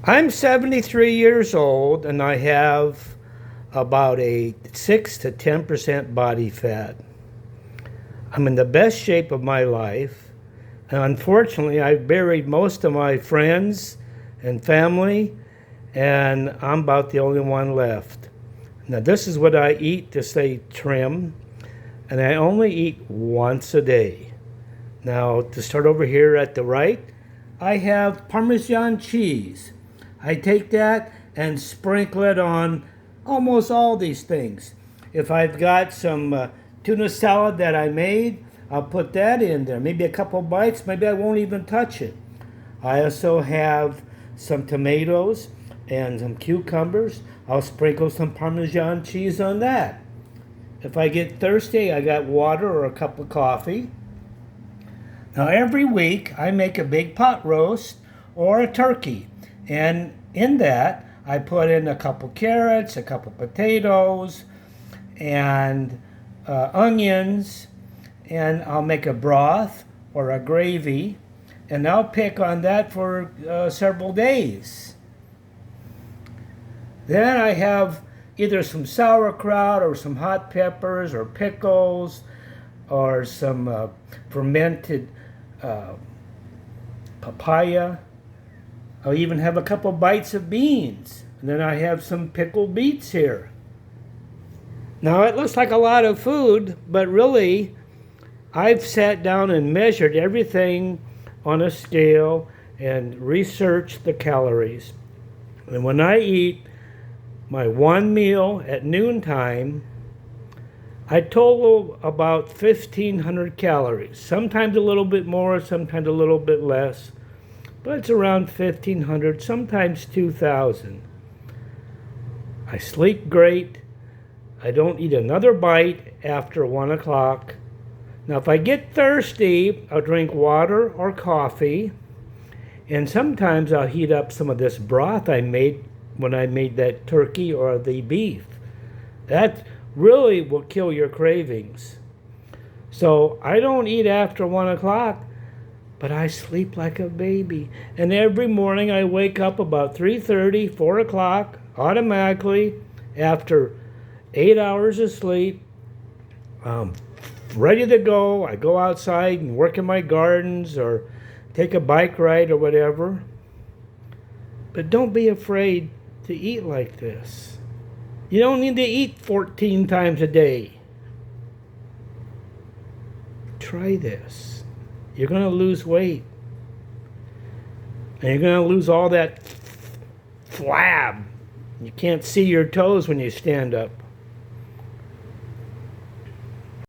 I'm 73 years old and I have about a 6 to 10% body fat. I'm in the best shape of my life, and unfortunately, I've buried most of my friends and family, and I'm about the only one left. Now, this is what I eat to stay trim, and I only eat once a day. Now, to start over here at the right, I have Parmesan cheese. I take that and sprinkle it on almost all these things. If I've got some tuna salad that I made, I'll put that in there. Maybe a couple bites, maybe I won't even touch it. I also have some tomatoes and some cucumbers. I'll sprinkle some Parmesan cheese on that. If I get thirsty, I got water or a cup of coffee. Now every week I make a big pot roast or a turkey, and in that I put in a couple carrots, a couple potatoes, and onions, and I'll make a broth or a gravy, and I'll pick on that for several days. Then I have either some sauerkraut or some hot peppers or pickles or some fermented papaya. I'll even have a couple bites of beans. And then I have some pickled beets here. Now it looks like a lot of food, but really I've sat down and measured everything on a scale and researched the calories. And when I eat my one meal at noontime, I total about 1,500 calories. Sometimes a little bit more, sometimes a little bit less. But it's around 1,500, sometimes 2,000. I sleep great. I don't eat another bite after 1 o'clock. Now, if I get thirsty, I'll drink water or coffee. And sometimes I'll heat up some of this broth I made when I made that turkey or the beef. That really will kill your cravings. So I don't eat after 1 o'clock, but I sleep like a baby. And every morning I wake up about 3:30, 4 o'clock, automatically, after 8 hours of sleep. Ready to go. I go outside and work in my gardens or take a bike ride or whatever. But don't be afraid to eat like this. You don't need to eat 14 times a day. Try this. You're going to lose weight. And you're going to lose all that flab. You can't see your toes when you stand up.